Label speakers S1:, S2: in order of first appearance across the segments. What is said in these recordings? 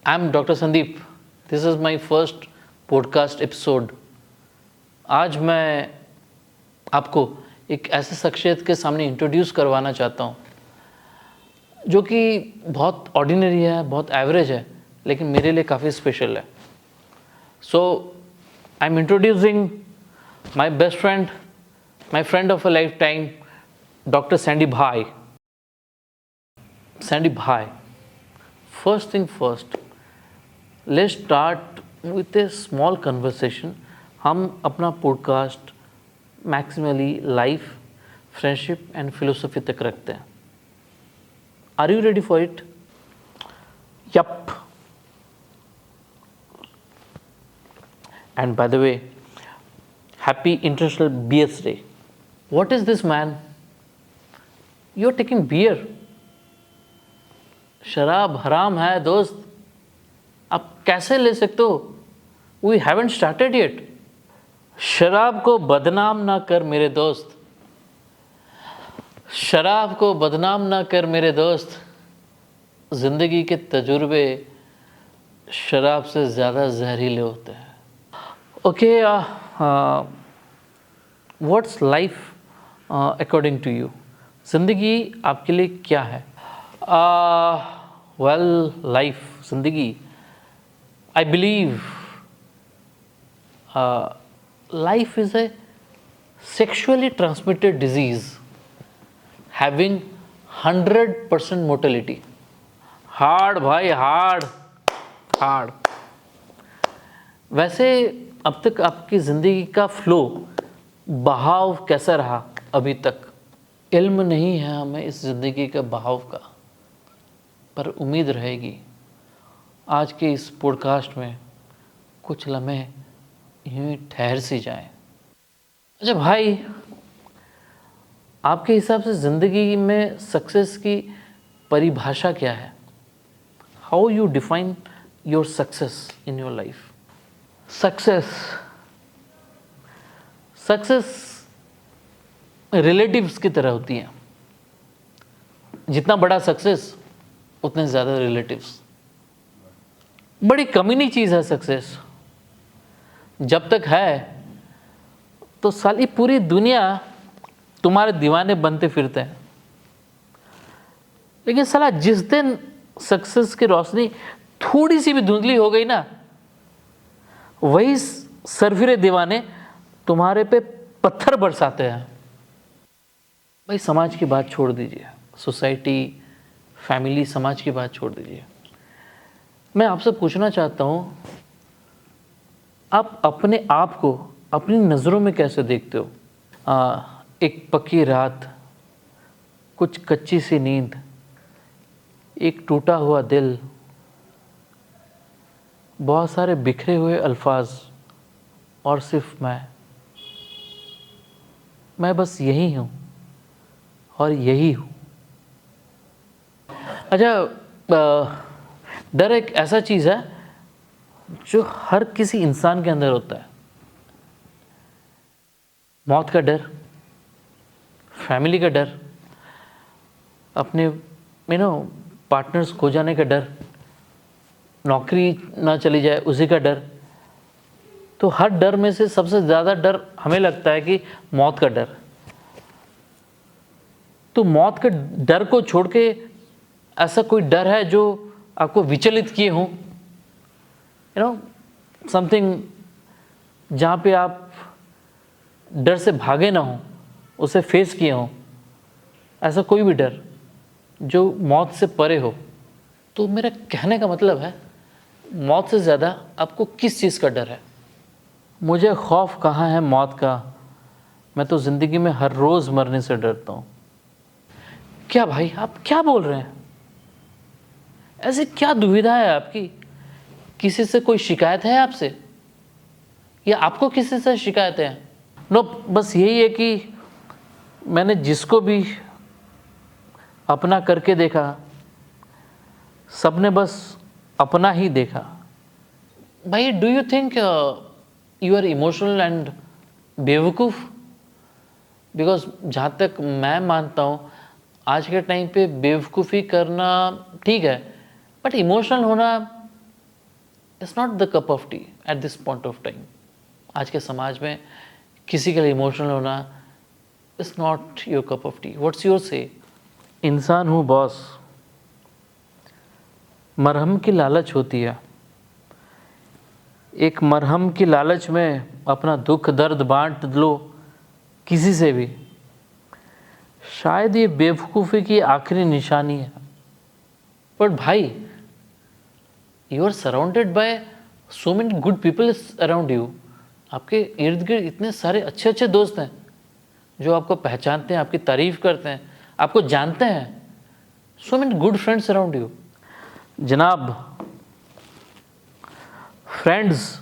S1: I'm Dr. Sandeep. This is my first podcast episode. आज मैं आपको एक ऐसे शख्सियत के सामने इंट्रोड्यूस करवाना चाहता हूँ जो कि बहुत ऑर्डिनरी है, बहुत एवरेज है, लेकिन मेरे लिए काफ़ी स्पेशल है. So I am introducing my best friend, my friend of a lifetime, doctor Sandy भाई. सैंडी भाई, first thing first, let's start with a small conversation. हम अपना podcast maximally life, friendship and philosophy तक रखते हैं. Are you ready for it? Yup. And by the way, happy international beers day. What is this man? You are taking beer. शराब हराम है दोस्त, आप कैसे ले सकते हो? We haven't started yet. शराब को बदनाम ना कर मेरे दोस्त, शराब को बदनाम ना कर मेरे दोस्त. जिंदगी के तजुर्बे शराब से ज़्यादा जहरीले होते हैं. Okay, what's life according to you? जिंदगी आपके लिए क्या है? वेल, लाइफ, जिंदगी, I believe life is a sexually transmitted disease having 100% mortality. Hard भाई, हार्ड हार्ड. वैसे अब तक आपकी ज़िंदगी का फ्लो, बहाव कैसा रहा अभी तक? इल्म नहीं है हमें इस ज़िंदगी का बहाव का, पर उम्मीद रहेगी आज के इस पॉडकास्ट में कुछ लम्हे यूँ ही ठहर सी जाएं. अच्छा भाई, आपके हिसाब से ज़िंदगी में सक्सेस की परिभाषा क्या है? How you define your success in your life? Success relatives की तरह होती है. जितना बड़ा सक्सेस उतने ज़्यादा रिलेटिव्स. बड़ी कमीनी चीज़ है सक्सेस. जब तक है तो साली पूरी दुनिया तुम्हारे दीवाने बनते फिरते हैं, लेकिन साला जिस दिन सक्सेस की रोशनी थोड़ी सी भी धुंधली हो गई ना, वही सरफिरे दीवाने तुम्हारे पे पत्थर बरसाते हैं. भाई, समाज की बात छोड़ दीजिए, सोसाइटी, फैमिली, समाज की बात छोड़ दीजिए. मैं आपसे पूछना चाहता हूँ, आप अपने आप को अपनी नज़रों में कैसे देखते हो? एक पक्की रात, कुछ कच्ची सी नींद, एक टूटा हुआ दिल, बहुत सारे बिखरे हुए अल्फाज, और सिर्फ मैं बस यही हूँ और यही हूँ. अच्छा, डर एक ऐसा चीज़ है जो हर किसी इंसान के अंदर होता है. मौत का डर, फैमिली का डर, अपने पार्टनर्स खो जाने का डर, नौकरी ना चली जाए उसी का डर. तो हर डर में से सबसे ज़्यादा डर हमें लगता है कि मौत का डर. तो मौत के डर को छोड़ के ऐसा कोई डर है जो आपको विचलित किए हों? समथिंग जहाँ पे आप डर से भागे ना हो, उसे फेस किए हों. ऐसा कोई भी डर जो मौत से परे हो. तो मेरा कहने का मतलब है, मौत से ज़्यादा आपको किस चीज़ का डर है? मुझे खौफ कहाँ है मौत का, मैं तो ज़िंदगी में हर रोज़ मरने से डरता हूँ. क्या भाई, आप क्या बोल रहे हैं? ऐसी क्या दुविधा है आपकी? किसी से कोई शिकायत है आपसे, या आपको किसी से शिकायत है? नो, बस यही है कि मैंने जिसको भी अपना करके देखा, सबने बस अपना ही देखा. भाई, do you think you are emotional and बेवकूफ़? बिकॉज जहाँ तक मैं मानता हूँ, आज के टाइम पे बेवकूफ़ी करना ठीक है, बट इमोशनल होना it's not the cup of T at this point of time. आज के समाज में किसी के लिए इमोशनल होना it's not your cup of T. What's your से? इंसान हूँ बॉस, मरहम की लालच होती है। एक मरहम की लालच में अपना दुख दर्द बांट लो किसी से भी, शायद ये बेवकूफ़ी की आखिरी निशानी है। बट भाई, you are surrounded by so many good people around you. आपके इर्द गिर्द इतने सारे अच्छे अच्छे दोस्त हैं जो आपको पहचानते हैं, आपकी तारीफ करते हैं, आपको जानते हैं। सो many good friends around you. जनाब, फ्रेंड्स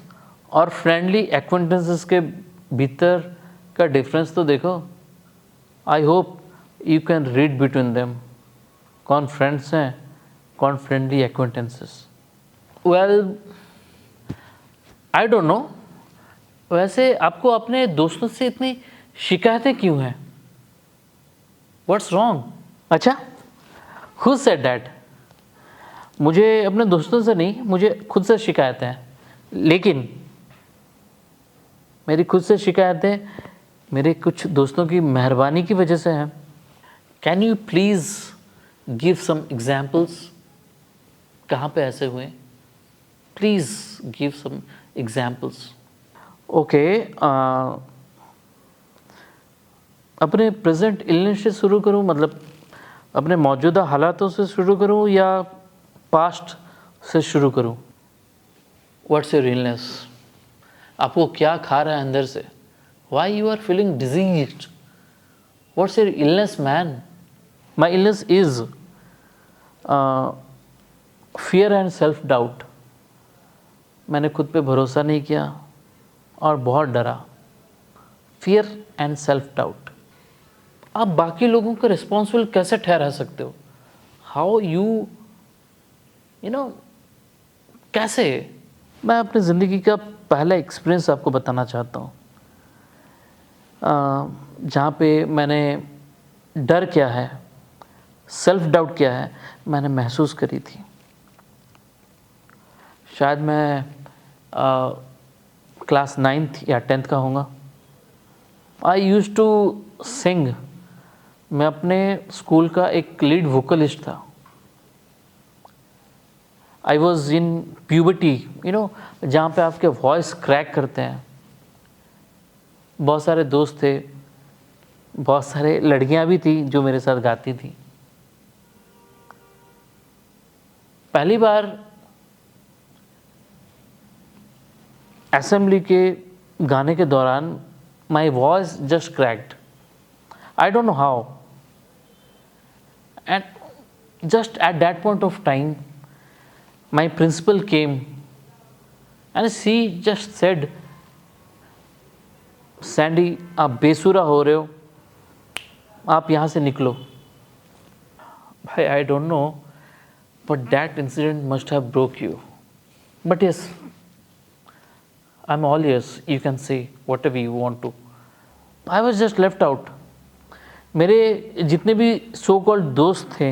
S1: और फ्रेंडली एक्वेंटेंसेस के भीतर का डिफरेंस तो देखो। I hope you can read between them, कौन फ्रेंड्स हैं कौन friendly acquaintances. Well, I don't no, वैसे आपको अपने दोस्तों से इतनी शिकायतें क्यों हैं? What's wrong? अच्छा, हु सेड दैट? मुझे अपने दोस्तों से नहीं, मुझे खुद से शिकायतें हैं। लेकिन मेरी खुद से शिकायतें मेरे कुछ दोस्तों की मेहरबानी की वजह से हैं। Can you please give some examples? कहाँ पे ऐसे हुए? Please give some examples. Okay, अपने प्रेजेंट इलनेस से शुरू करूं, मतलब अपने मौजूदा हालातों से शुरू करूं या पास्ट से शुरू करूं? What's your illness? आपको क्या खा रहा है अंदर से? Why you are feeling diseased? What's your illness man? My illness is fear and self doubt. मैंने खुद पे भरोसा नहीं किया और बहुत डरा। Fear and self doubt. आप बाकी लोगों को रिस्पॉन्सिबल कैसे ठहरा सकते हो? हाउ यू नो, कैसे? मैं अपनी ज़िंदगी का पहला एक्सपीरियंस आपको बताना चाहता हूँ, जहाँ पे मैंने डर क्या है, सेल्फ डाउट क्या है, मैंने महसूस करी थी। शायद मैं क्लास 9th या 10th का होऊंगा। आई यूज़ टू सिंग। मैं अपने स्कूल का एक लीड वोकलिस्ट था। आई वॉज इन प्यूबर्टी, जहाँ पे आपके वॉइस क्रैक करते हैं। बहुत सारे दोस्त थे, बहुत सारे लड़कियाँ भी थी जो मेरे साथ गाती थी। पहली बार असेंबली के गाने के दौरान my voice just cracked. I don't know how, and just at that point of time my principal came and she just said, Sandy आप बेसुरा हो रहे हो, आप यहाँ से निकलो। भाई, आई don't no, but that incident must have broke you. But yes, I'm all ears. You can say whatever you want to. I was just left out. मेरे जितने भी सो कॉल्ड दोस्त थे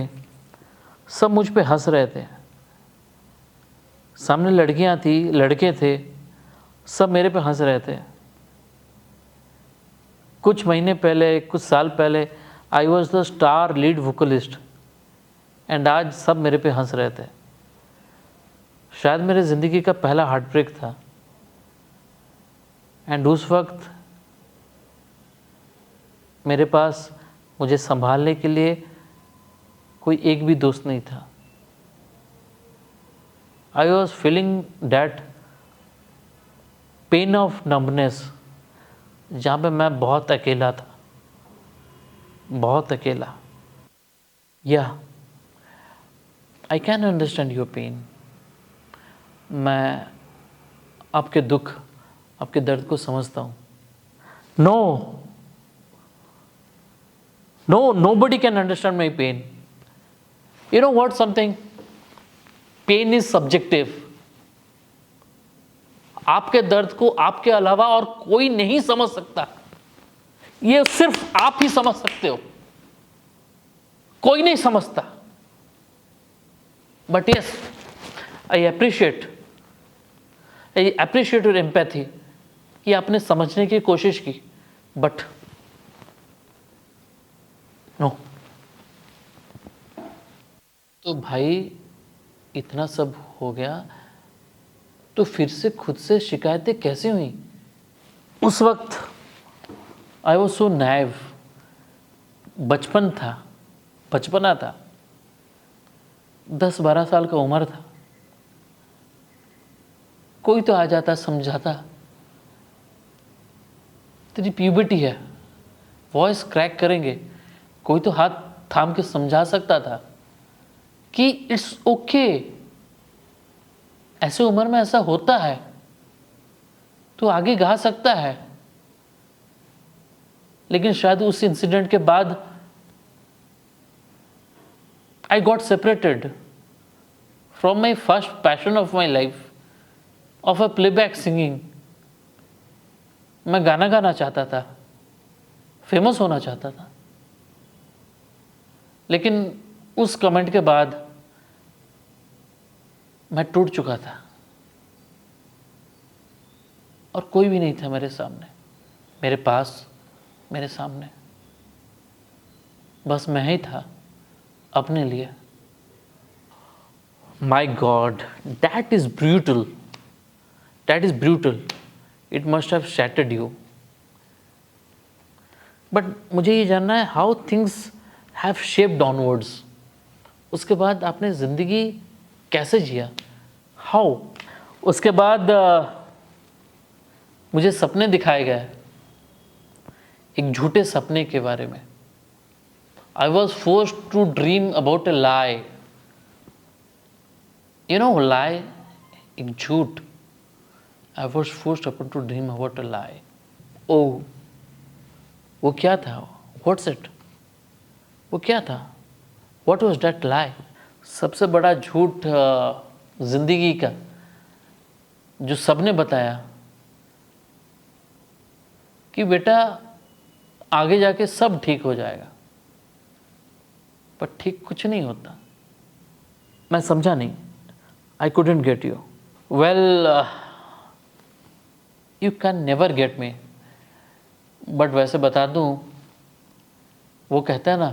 S1: सब मुझ पे हंस रहे थे। सामने लड़कियां थी, लड़के थे, सब मेरे पे हंस रहे थे। कुछ महीने पहले, कुछ साल पहले I was the star lead vocalist, and आज सब मेरे पे हंस रहे थे। शायद मेरे ज़िंदगी का पहला हार्ट ब्रेक था। एंड उस वक्त मेरे पास मुझे संभालने के लिए कोई एक भी दोस्त नहीं था। I was feeling that pain of numbness, जहाँ पे मैं बहुत अकेला था, बहुत अकेला। Yeah I can understand your pain. मैं आपके दुख, आपके दर्द को समझता हूँ। Nobody can understand my pain. You know what, something? Pain is subjective. आपके दर्द को आपके अलावा और कोई नहीं समझ सकता। ये सिर्फ आप ही समझ सकते हो, कोई नहीं समझता। But yes, I appreciate I appreciate your empathy कि आपने समझने की कोशिश की, बट नो। तो भाई इतना सब हो गया, तो फिर से खुद से शिकायतें कैसे हुई? उस वक्त आई वॉज सो नैव, बचपन था, बचपना था, 10-12 साल का उम्र था। कोई तो आ जाता, समझाता, तेरी प्यूबर्टी है, वॉइस क्रैक करेंगे, कोई तो हाथ थाम के समझा सकता था कि इट्स ओके, ऐसे उम्र में ऐसा होता है, तो आगे गा सकता है। लेकिन शायद उस इंसिडेंट के बाद I got separated from my first passion of my life of a playback singing. मैं गाना गाना चाहता था, फेमस होना चाहता था, लेकिन उस कमेंट के बाद मैं टूट चुका था और कोई भी नहीं था मेरे सामने, मेरे पास, मेरे सामने। बस मैं ही था अपने लिए। My god, that is brutal, that is brutal. It must have shattered you. But मुझे ये जानना है, how things have shaped onwards. उसके बाद आपने ज़िंदगी कैसे जिया, हाउ? उसके बाद मुझे सपने दिखाए गए, एक झूठे सपने के बारे में। I was forced to dream about a lie. You know lie, एक झूठ। I was forced to dream about a lie. Oh, वो क्या था? What's it? वो क्या था? What was that lie? सबसे बड़ा झूठ जिंदगी का जो सबने बताया कि बेटा आगे जाके सब ठीक हो जाएगा, पर ठीक कुछ नहीं होता। मैं समझा नहीं। I couldn't get you. Well, you can never get me. But वैसे बता दूं, वो कहता है ना,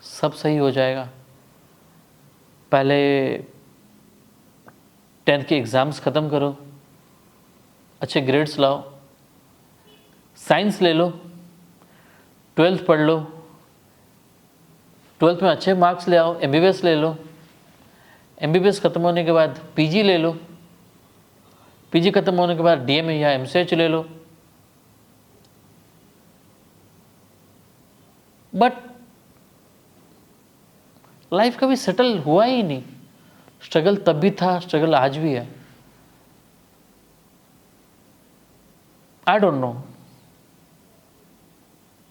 S1: सब सही हो जाएगा। पहले 10th के एग्ज़ाम्स ख़त्म करो, अच्छे ग्रेड्स लाओ, साइंस ले लो, 12th पढ़ लो, 12th में अच्छे मार्क्स ले आओ, MBBS ले लो, MBBS ख़त्म होने के बाद PG ले लो, PG ख़त्म होने के बाद DMA या MCH ले लो। बट लाइफ कभी सेटल हुआ ही नहीं। स्ट्रगल तब भी था, स्ट्रगल आज भी है। आई don't no,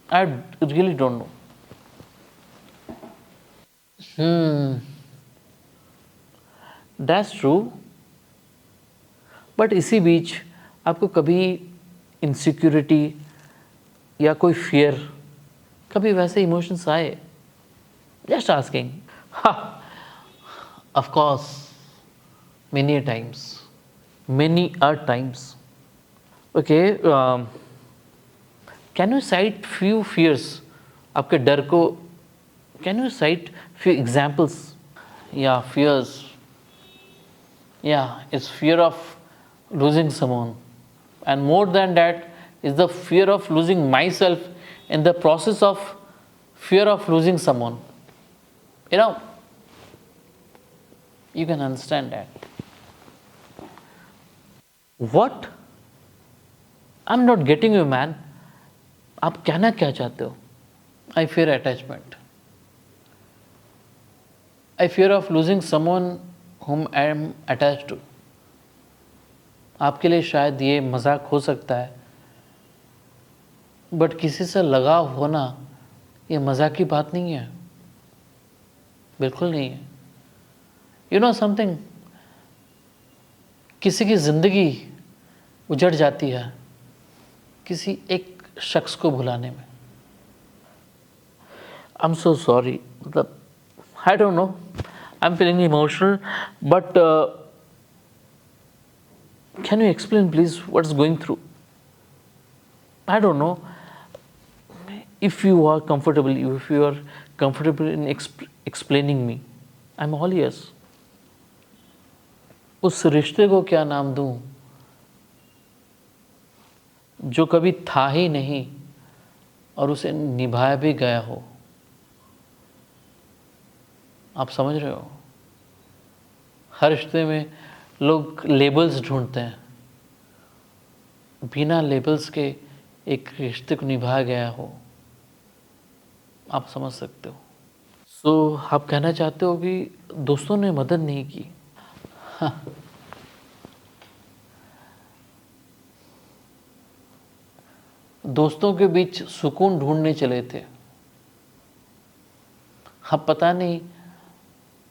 S1: I really don't know. That's true. But इसी बीच आपको कभी इनसिक्योरिटी या कोई फियर, कभी वैसे इमोशंस आए? Just asking. Of course, many a times, many a times. Okay, can you cite few fears? आपके डर को can you cite few examples? या फियर्स, या it's fear of losing someone, and more than that is the fear of losing myself in the process of fear of losing someone. You know, you can understand that. What? I'm not getting you, man. आप कहना क्या चाहते हो? I fear attachment. I fear of losing someone whom I am attached to. आपके लिए शायद ये मजाक हो सकता है, बट किसी से लगाव होना ये मजाक की बात नहीं है, बिल्कुल नहीं है। यू नो समथिंग, किसी की ज़िंदगी उजड़ जाती है किसी एक शख्स को भुलाने में। आई एम सो सॉरी, मतलब आई don't no, I am feeling emotional, but Can you explain please what's going through? I don't know. If you are comfortable in explaining me, I'm all ears. उस रिश्ते को क्या नाम दूं जो कभी था ही नहीं और उसे निभाया भी गया हो? आप समझ रहे हो? हर रिश्ते में लोग लेबल्स ढूंढते हैं, बिना लेबल्स के एक रिश्ते को निभाया गया हो। आप समझ सकते हो। सो आप कहना चाहते हो कि दोस्तों ने मदद नहीं की? हाँ। दोस्तों के बीच सुकून ढूंढने चले थे। अब पता नहीं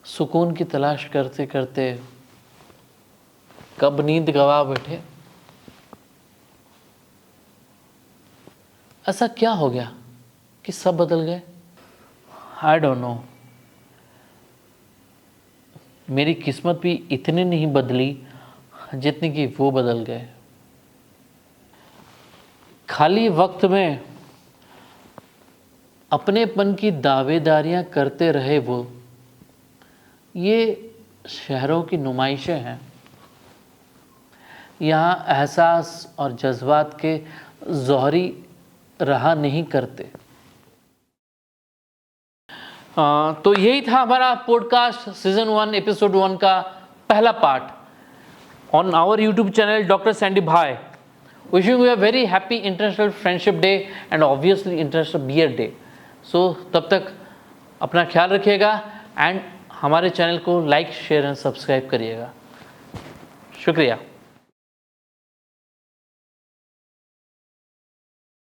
S1: सुकून की तलाश करते करते कब नींद गवा बैठे। ऐसा क्या हो गया कि सब बदल गए? आई डोंट नो। मेरी किस्मत भी इतनी नहीं बदली जितनी कि वो बदल गए। खाली वक्त में अपनेपन की दावेदारियां करते रहे वो। ये शहरों की नुमाइशें हैं। यहाँ एहसास और जज्बात के जौहरी रहा नहीं करते। तो यही था हमारा पॉडकास्ट सीजन 1 एपिसोड 1 का पहला part on our YouTube channel doctor Sandy भाई। Wishing you a very happy international friendship day and obviously international beer day. So तब तक अपना ख्याल रखिएगा एंड हमारे चैनल को लाइक शेयर एंड सब्सक्राइब करिएगा। शुक्रिया।